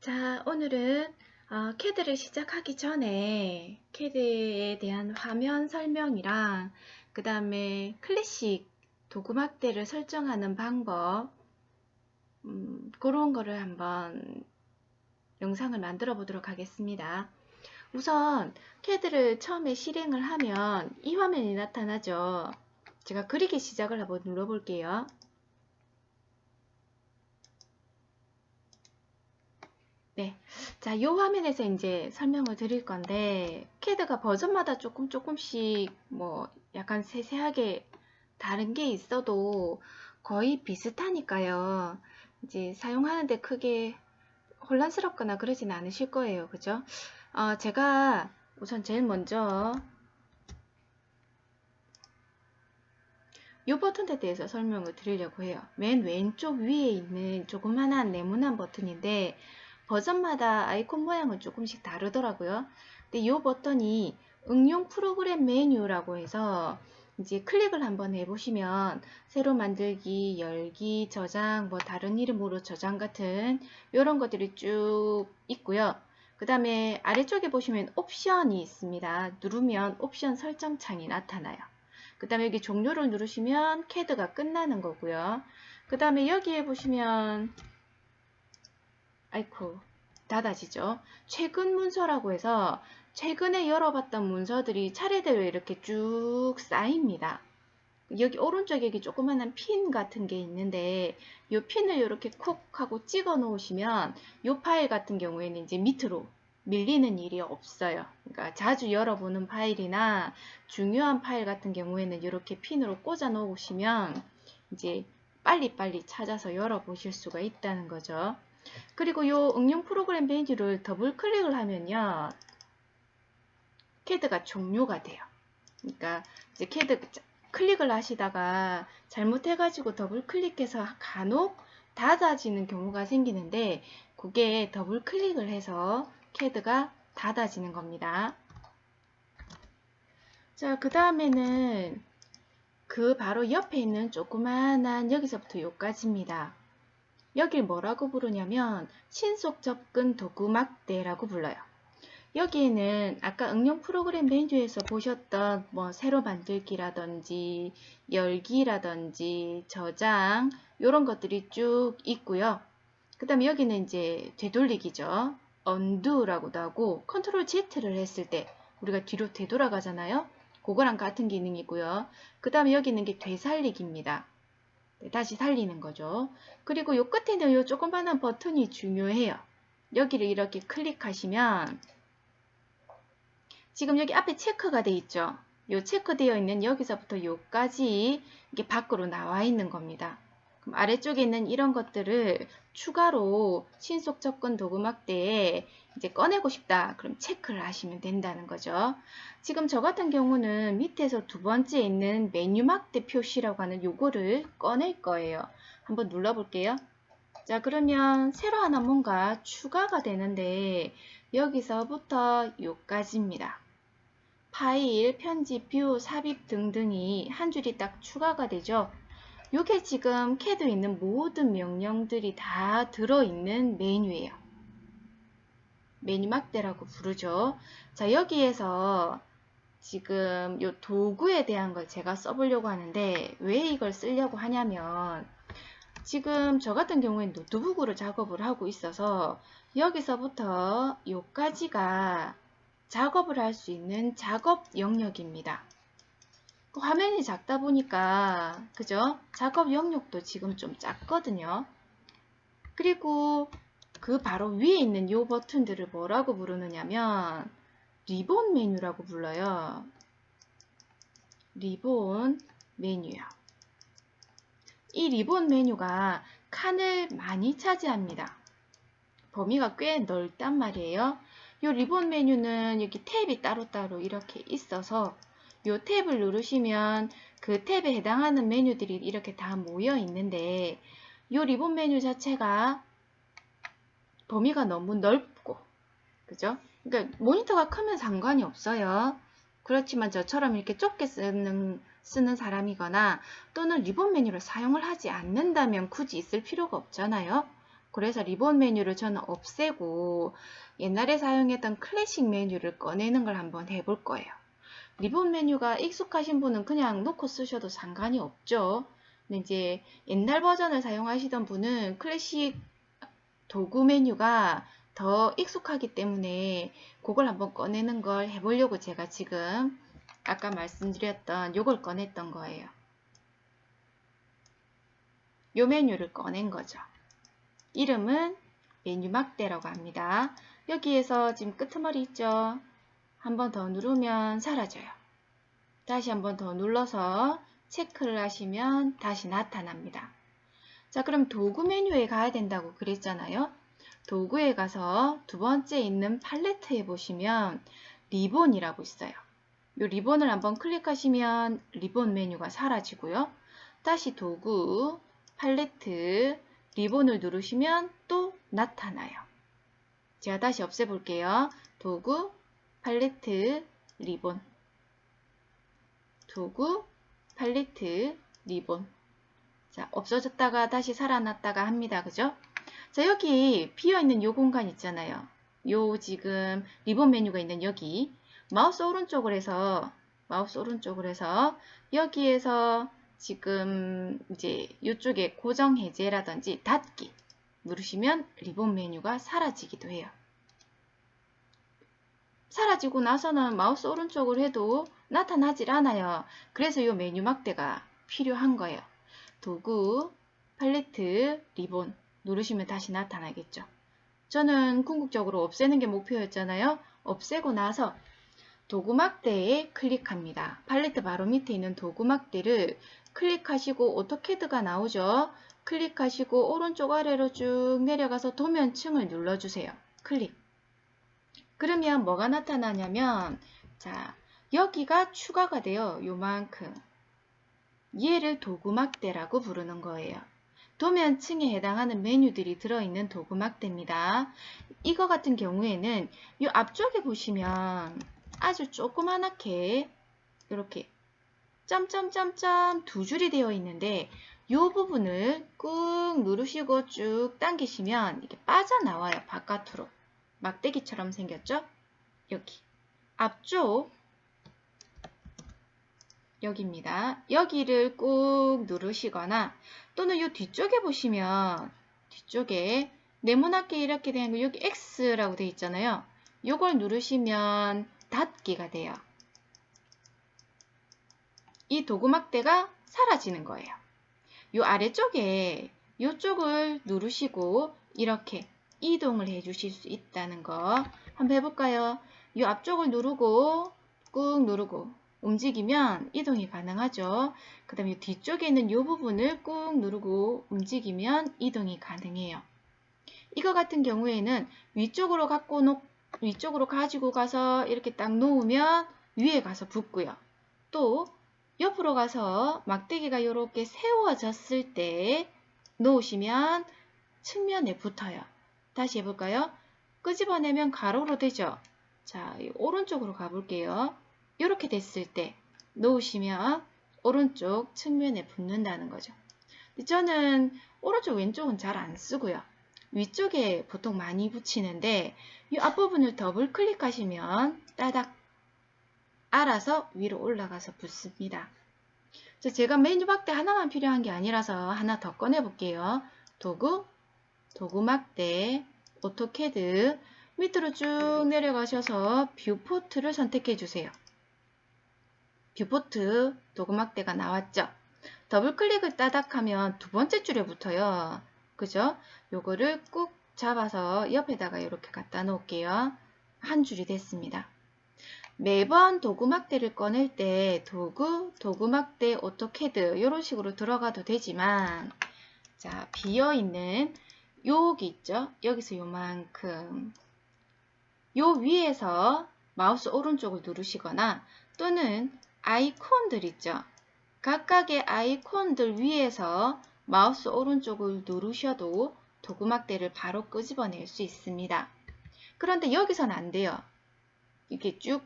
자, 오늘은 CAD를 시작하기 전에 CAD에 대한 화면 설명이랑 그 다음에 클래식 도구막대를 설정하는 방법 그런 거를 한번 영상을 만들어 보도록 하겠습니다. 우선 CAD를 처음에 실행을 하면 이 화면이 나타나죠. 제가 그리기 시작을 한번 눌러 볼게요. 네. 자, 이 화면에서 이제 설명을 드릴 건데, CAD가 버전마다 조금씩 뭐 약간 세세하게 다른 게 있어도 거의 비슷하니까요. 이제 사용하는데 크게 혼란스럽거나 그러진 않으실 거예요. 그죠? 제가 우선 제일 먼저 이 버튼에 대해서 설명을 드리려고 해요. 맨 왼쪽 위에 있는 조그만한 네모난 버튼인데 버전마다 아이콘 모양은 조금씩 다르더라고요. 근데 이 버튼이 응용 프로그램 메뉴라고 해서 이제 클릭을 한번 해보시면 새로 만들기, 열기, 저장, 뭐 다른 이름으로 저장 같은 이런 것들이 쭉 있고요. 그 다음에 아래쪽에 보시면 옵션이 있습니다. 누르면 옵션 설정 창이 나타나요. 그 다음에 여기 종료를 누르시면 CAD가 끝나는 거고요. 그 다음에 여기에 보시면 아이쿠 닫아지죠. 최근 문서라고 해서 최근에 열어봤던 문서들이 차례대로 이렇게 쭉 쌓입니다. 여기 오른쪽에 여기 조그만한 핀 같은 게 있는데 이 핀을 이렇게 콕 하고 찍어 놓으시면 이 파일 같은 경우에는 이제 밑으로 밀리는 일이 없어요. 그러니까 자주 열어보는 파일이나 중요한 파일 같은 경우에는 이렇게 핀으로 꽂아 놓으시면 이제 빨리빨리 찾아서 열어보실 수가 있다는 거죠. 그리고 이 응용 프로그램 메뉴를 더블 클릭을 하면요. CAD가 종료가 돼요. 그러니까 이제 CAD 클릭을 하시다가 잘못해가지고 더블 클릭해서 간혹 닫아지는 경우가 생기는데 그게 더블 클릭을 해서 CAD가 닫아지는 겁니다. 자, 그 다음에는 그 바로 옆에 있는 조그만한 여기서부터 여기까지입니다. 여길 뭐라고 부르냐면 신속 접근 도구막대라고 불러요. 여기에는 아까 응용 프로그램 메뉴에서 보셨던 뭐 새로 만들기라든지 열기라든지 저장 이런 것들이 쭉 있고요. 그 다음에 여기는 이제 되돌리기죠. undo라고도 하고 컨트롤 Z를 했을 때 우리가 뒤로 되돌아가잖아요. 그거랑 같은 기능이고요. 그 다음에 여기 있는 게 되살리기입니다. 다시 살리는 거죠. 그리고 요 끝에는 요 조그만한 버튼이 중요해요. 여기를 이렇게 클릭하시면 지금 여기 앞에 체크가 돼 있죠. 요 체크되어 있는 여기서부터 요까지 이게 밖으로 나와 있는 겁니다. 그럼 아래쪽에 있는 이런 것들을 추가로 신속 접근 도구막대에 이제 꺼내고 싶다. 그럼 체크를 하시면 된다는 거죠. 지금 저 같은 경우는 밑에서 두 번째 있는 메뉴 막대 표시라고 하는 요거를 꺼낼 거예요. 한번 눌러 볼게요. 자, 그러면 새로 하나 뭔가 추가가 되는데 여기서부터 요까지입니다. 파일, 편집, 뷰, 삽입 등등이 한 줄이 딱 추가가 되죠. 이게 지금 CAD에 있는 모든 명령들이 다 들어있는 메뉴예요. 메뉴 막대라고 부르죠. 자, 여기에서 지금 이 도구에 대한 걸 제가 써보려고 하는데 왜 이걸 쓰려고 하냐면 지금 저 같은 경우에는 노트북으로 작업을 하고 있어서 여기서부터 여기까지가 작업을 할 수 있는 작업 영역입니다. 화면이 작다 보니까 그죠? 작업 영역도 지금 좀 작거든요. 그리고 그 바로 위에 있는 이 버튼들을 뭐라고 부르느냐면 리본 메뉴라고 불러요. 리본 메뉴요. 이 리본 메뉴가 칸을 많이 차지합니다. 범위가 꽤 넓단 말이에요. 이 리본 메뉴는 여기 탭이 따로따로 이렇게 있어서 이 탭을 누르시면 그 탭에 해당하는 메뉴들이 이렇게 다 모여 있는데 이 리본 메뉴 자체가 범위가 너무 넓고 그죠? 그러니까 모니터가 크면 상관이 없어요. 그렇지만 저처럼 이렇게 좁게 쓰는 사람이거나 또는 리본 메뉴를 사용을 하지 않는다면 굳이 있을 필요가 없잖아요. 그래서 리본 메뉴를 저는 없애고 옛날에 사용했던 클래식 메뉴를 꺼내는 걸 한번 해볼 거예요. 리본 메뉴가 익숙하신 분은 그냥 놓고 쓰셔도 상관이 없죠. 근데 이제 옛날 버전을 사용하시던 분은 클래식 도구 메뉴가 더 익숙하기 때문에 그걸 한번 꺼내는 걸 해보려고 제가 지금 아까 말씀드렸던 요걸 꺼냈던 거예요. 요 메뉴를 꺼낸 거죠. 이름은 메뉴 막대라고 합니다. 여기에서 지금 끄트머리 있죠? 한 번 더 누르면 사라져요. 다시 한 번 더 눌러서 체크를 하시면 다시 나타납니다. 자, 그럼 도구 메뉴에 가야 된다고 그랬잖아요. 도구에 가서 두 번째 있는 팔레트에 보시면 리본이라고 있어요. 이 리본을 한번 클릭하시면 리본 메뉴가 사라지고요. 다시 도구, 팔레트, 리본을 누르시면 또 나타나요. 제가 다시 없애볼게요. 도구, 팔레트, 리본. 도구, 팔레트, 리본. 자, 없어졌다가 다시 살아났다가 합니다. 그죠? 자, 여기 비어있는 요 공간 있잖아요. 요 지금 리본 메뉴가 있는 여기. 마우스 오른쪽으로 해서 여기에서 지금 이제 이쪽에 고정 해제라든지 닫기 누르시면 리본 메뉴가 사라지기도 해요. 사라지고 나서는 마우스 오른쪽으로 해도 나타나질 않아요. 그래서 이 메뉴 막대가 필요한 거예요. 도구, 팔레트, 리본 누르시면 다시 나타나겠죠. 저는 궁극적으로 없애는 게 목표였잖아요. 없애고 나서 도구 막대에 클릭합니다. 팔레트 바로 밑에 있는 도구 막대를 클릭하시고 오토캐드가 나오죠. 클릭하시고 오른쪽 아래로 쭉 내려가서 도면층을 눌러주세요. 클릭. 그러면 뭐가 나타나냐면 자, 여기가 추가가 돼요. 요만큼. 얘를 도구 막대라고 부르는 거예요. 도면층에 해당하는 메뉴들이 들어있는 도구 막대입니다. 이거 같은 경우에는 이 앞쪽에 보시면 아주 조그만하게 이렇게 점점점점 두 줄이 되어 있는데 이 부분을 꾹 누르시고 쭉 당기시면 이게 빠져나와요. 바깥으로. 막대기처럼 생겼죠? 여기. 앞쪽 여기입니다. 여기를 꾹 누르시거나 또는 이 뒤쪽에 보시면 뒤쪽에 네모나게 이렇게 된 거 여기 X라고 되어 있잖아요. 이걸 누르시면 닫기가 돼요. 이 도구막대가 사라지는 거예요. 이 아래쪽에 이쪽을 누르시고 이렇게 이동을 해 주실 수 있다는 거 한번 해볼까요? 이 앞쪽을 누르고 꾹 누르고 움직이면 이동이 가능하죠. 그 다음에 뒤쪽에 있는 이 부분을 꾹 누르고 움직이면 이동이 가능해요. 이거 같은 경우에는 위쪽으로 가지고 가서 이렇게 딱 놓으면 위에 가서 붙고요. 또 옆으로 가서 막대기가 이렇게 세워졌을 때 놓으시면 측면에 붙어요. 다시 해볼까요? 끄집어내면 가로로 되죠. 자, 오른쪽으로 가볼게요. 이렇게 됐을 때 놓으시면 오른쪽 측면에 붙는다는 거죠. 저는 오른쪽 왼쪽은 잘 안 쓰고요. 위쪽에 보통 많이 붙이는데 이 앞부분을 더블 클릭하시면 따닥 알아서 위로 올라가서 붙습니다. 제가 메뉴 막대 하나만 필요한 게 아니라서 하나 더 꺼내 볼게요. 도구 막대, 오토캐드 밑으로 쭉 내려가셔서 뷰포트를 선택해 주세요. 뷰포트 도구 막대가 나왔죠? 더블 클릭을 따닥하면 두 번째 줄에 붙어요. 그죠? 요거를 꾹 잡아서 옆에다가 이렇게 갖다 놓을게요. 한 줄이 됐습니다. 매번 도구 막대를 꺼낼 때 도구 막대, 오토캐드 이런 식으로 들어가도 되지만 자, 비어있는 여기 있죠? 여기서 요만큼 요 위에서 마우스 오른쪽을 누르시거나 또는 아이콘들 있죠? 각각의 아이콘들 위에서 마우스 오른쪽을 누르셔도 도구 막대를 바로 끄집어낼 수 있습니다. 그런데 여기서는 안 돼요. 이렇게 쭉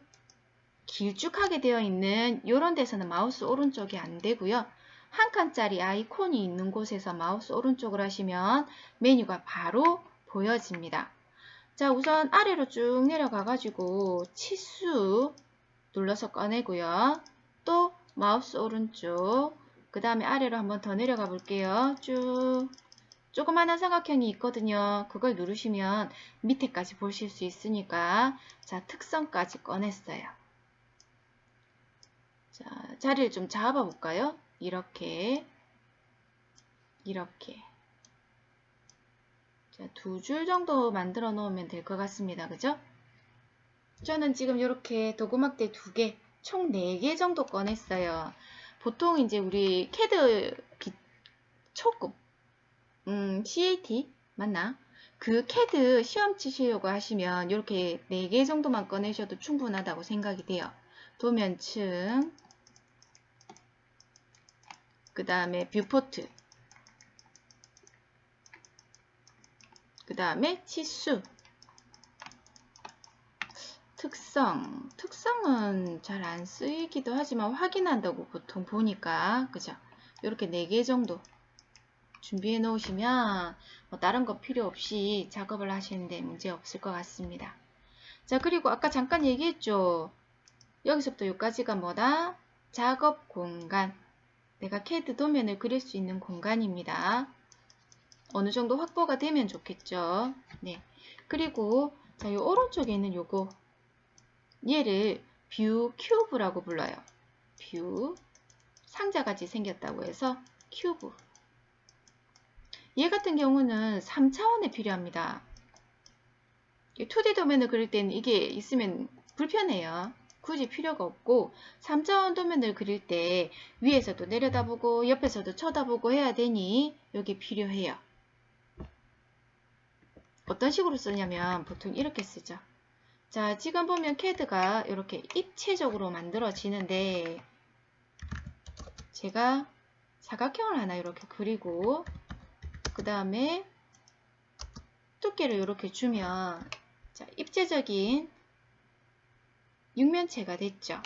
길쭉하게 되어 있는 이런 데서는 마우스 오른쪽이 안 되고요. 한 칸짜리 아이콘이 있는 곳에서 마우스 오른쪽을 하시면 메뉴가 바로 보여집니다. 자, 우선 아래로 쭉 내려가 가지고 치수 눌러서 꺼내고요. 또 마우스 오른쪽, 그 다음에 아래로 한번 더 내려가 볼게요. 쭉 조그마한 삼각형이 있거든요. 그걸 누르시면 밑에까지 보실 수 있으니까, 자, 특성까지 꺼냈어요. 자, 자리를 좀 잡아 볼까요? 이렇게 자, 2줄 정도 만들어 놓으면 될 것 같습니다. 그죠? 저는 지금 이렇게 도구막대 2개, 총 4개 정도 꺼냈어요. 보통 이제 우리 CAD 초급 CAT 맞나? 그 CAD 시험 치시려고 하시면 이렇게 4개 정도만 꺼내셔도 충분하다고 생각이 돼요. 도면층, 그 다음에 뷰포트, 그 다음에 치수, 특성은 잘 안 쓰이기도 하지만 확인한다고 보통 보니까, 그죠? 이렇게 4개 정도 준비해 놓으시면 뭐 다른 거 필요 없이 작업을 하시는데 문제 없을 것 같습니다. 자, 그리고 아까 잠깐 얘기했죠. 여기서부터 여기까지가 뭐다? 작업 공간. 내가 CAD 도면을 그릴 수 있는 공간입니다. 어느 정도 확보가 되면 좋겠죠. 네. 그리고 자, 이 오른쪽에 있는 요거 얘를 뷰 큐브라고 불러요. 뷰 상자같이 생겼다고 해서 큐브. 얘 같은 경우는 3차원에 필요합니다. 2D 도면을 그릴 때는 이게 있으면 불편해요. 굳이 필요가 없고 3차원 도면을 그릴 때 위에서도 내려다보고 옆에서도 쳐다보고 해야 되니 여기 필요해요. 어떤 식으로 쓰냐면 보통 이렇게 쓰죠. 자, 지금 보면 CAD가 이렇게 입체적으로 만들어지는데 제가 사각형을 하나 이렇게 그리고 그 다음에 두께를 이렇게 주면 자, 입체적인 육면체가 됐죠.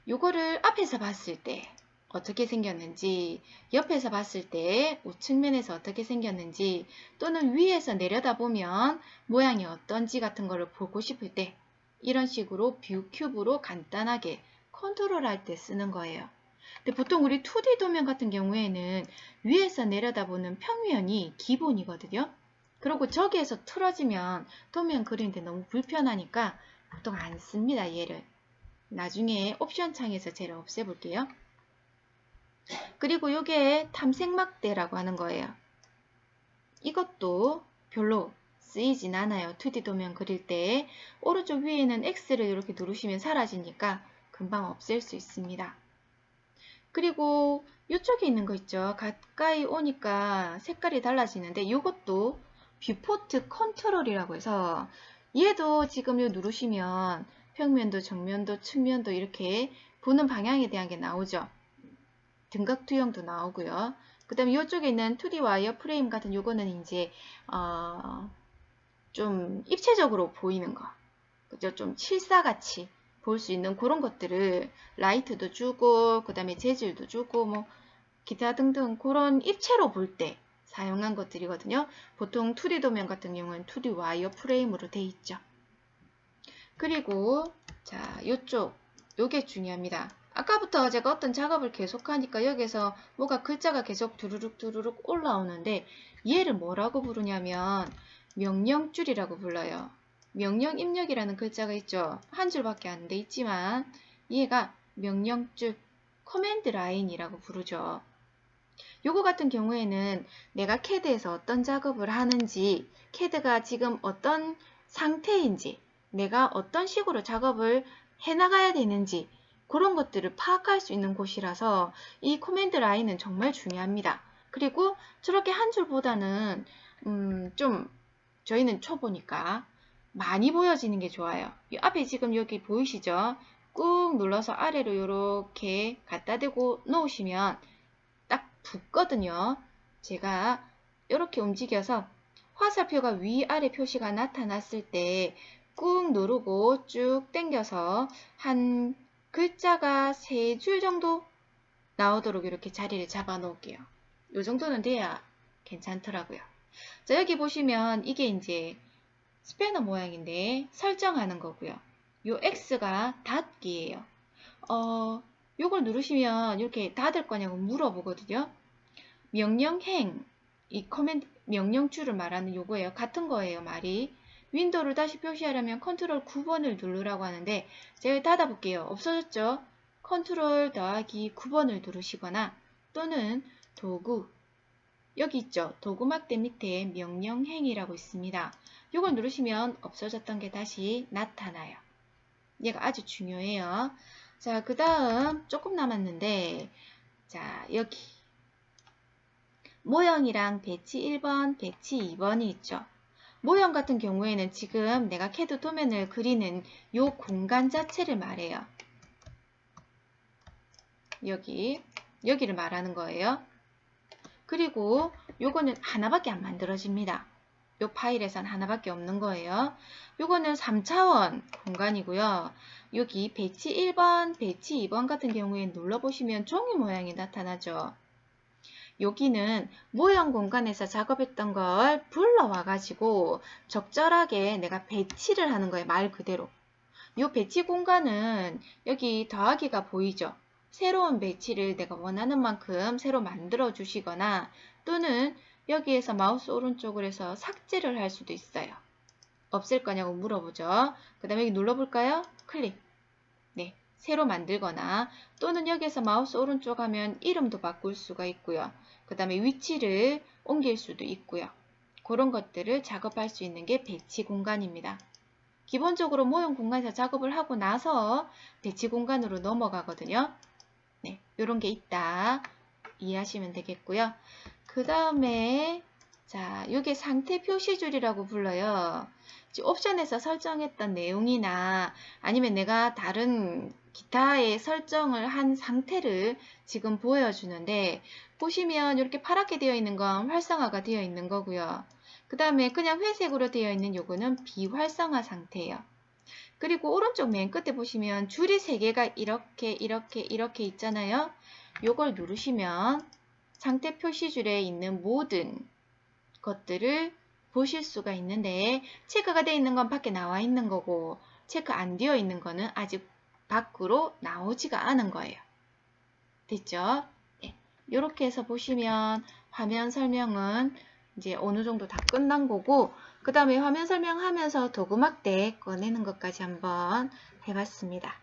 요거를 앞에서 봤을 때 어떻게 생겼는지, 옆에서 봤을 때 우측면에서 어떻게 생겼는지, 또는 위에서 내려다보면 모양이 어떤지 같은 거를 보고 싶을 때 이런 식으로 뷰 큐브로 간단하게 컨트롤할 때 쓰는 거예요. 근데 보통 우리 2D 도면 같은 경우에는 위에서 내려다보는 평면이 기본이거든요. 그리고 저기에서 틀어지면 도면 그리는데 너무 불편하니까 보통 안 씁니다, 얘를. 나중에 옵션 창에서 제가 없애볼게요. 그리고 이게 탐색막대라고 하는 거예요. 이것도 별로 쓰이진 않아요. 2D 도면 그릴 때 오른쪽 위에는 X를 이렇게 누르시면 사라지니까 금방 없앨 수 있습니다. 그리고 이쪽에 있는 거 있죠. 가까이 오니까 색깔이 달라지는데 이것도 뷰포트 컨트롤이라고 해서 얘도 지금 요 누르시면 평면도, 정면도, 측면도 이렇게 보는 방향에 대한 게 나오죠. 등각 투영도 나오고요. 그 다음에 이쪽에 있는 2D 와이어 프레임 같은 요거는 이제 좀 입체적으로 보이는 거, 그죠? 좀 실사같이 볼 수 있는 그런 것들을 라이트도 주고 그 다음에 재질도 주고 뭐 기타 등등 그런 입체로 볼 때 사용한 것들이거든요. 보통 2D 도면 같은 경우는 2D 와이어 프레임으로 돼 있죠. 그리고 자, 요게 중요합니다. 아까부터 제가 어떤 작업을 계속하니까 여기서 뭐가 글자가 계속 두루룩 올라오는데 얘를 뭐라고 부르냐면 명령줄이라고 불러요. 명령 입력이라는 글자가 있죠. 한 줄밖에 안 돼 있지만 얘가 명령줄, 커맨드 라인이라고 부르죠. 요거 같은 경우에는 내가 CAD에서 어떤 작업을 하는지, CAD가 지금 어떤 상태인지, 내가 어떤 식으로 작업을 해나가야 되는지 그런 것들을 파악할 수 있는 곳이라서 이 코맨드 라인은 정말 중요합니다. 그리고 저렇게 한 줄보다는 좀 저희는 초보니까 많이 보여지는 게 좋아요. 이 앞에 지금 여기 보이시죠? 꾹 눌러서 아래로 이렇게 갖다 대고 놓으시면 딱 붙거든요. 제가 이렇게 움직여서 화살표가 위아래 표시가 나타났을 때 꾹 누르고 쭉 당겨서 한 글자가 3줄 정도 나오도록 이렇게 자리를 잡아 놓을게요. 이 정도는 돼야 괜찮더라고요. 자, 여기 보시면 이게 이제 스패너 모양인데 설정하는 거고요. 요 X가 닫기예요. 요걸 누르시면 이렇게 닫을 거냐고 물어보거든요. 명령행, 이 커맨드 명령줄을 말하는 요거예요. 같은 거예요, 말이. 윈도우를 다시 표시하려면 컨트롤 9번을 누르라고 하는데 제가 닫아볼게요. 없어졌죠? 컨트롤 더하기 9번을 누르시거나 또는 도구, 여기 있죠? 도구막대 밑에 명령행이라고 있습니다. 요걸 누르시면 없어졌던 게 다시 나타나요. 얘가 아주 중요해요. 자, 그 다음 조금 남았는데, 자, 여기 모형이랑 배치 1번, 배치 2번이 있죠. 모형 같은 경우에는 지금 내가 CAD 도면을 그리는 요 공간 자체를 말해요. 여기를 말하는 거예요. 그리고 요거는 하나밖에 안 만들어집니다. 요 파일에선 하나밖에 없는 거예요. 요거는 3차원 공간이고요. 여기 배치 1번, 배치 2번 같은 경우에 눌러보시면 종이 모양이 나타나죠. 여기는 모형 공간에서 작업했던 걸 불러와 가지고 적절하게 내가 배치를 하는 거예요. 말 그대로. 요 배치 공간은 여기 더하기가 보이죠. 새로운 배치를 내가 원하는 만큼 새로 만들어 주시거나 또는 여기에서 마우스 오른쪽으로 해서 삭제를 할 수도 있어요. 없앨 거냐고 물어보죠. 그 다음에 여기 눌러볼까요? 클릭. 네, 새로 만들거나 또는 여기에서 마우스 오른쪽 하면 이름도 바꿀 수가 있고요. 그 다음에 위치를 옮길 수도 있고요. 그런 것들을 작업할 수 있는 게 배치 공간입니다. 기본적으로 모형 공간에서 작업을 하고 나서 배치 공간으로 넘어가거든요. 네, 이런 게 있다. 이해하시면 되겠고요. 그 다음에 자, 이게 상태 표시줄이라고 불러요. 옵션에서 설정했던 내용이나 아니면 내가 다른 기타의 설정을 한 상태를 지금 보여주는데 보시면 이렇게 파랗게 되어 있는 건 활성화가 되어 있는 거고요. 그 다음에 그냥 회색으로 되어 있는 요거는 비활성화 상태예요. 그리고 오른쪽 맨 끝에 보시면 줄이 3개가 이렇게 있잖아요. 요걸 누르시면 상태 표시줄에 있는 모든 것들을 보실 수가 있는데 체크가 되어 있는 건 밖에 나와 있는 거고 체크 안 되어 있는 거는 아직 밖으로 나오지가 않은 거예요. 됐죠? 네. 이렇게 해서 보시면 화면 설명은 이제 어느 정도 다 끝난 거고 그 다음에 화면 설명하면서 도구막대 꺼내는 것까지 한번 해봤습니다.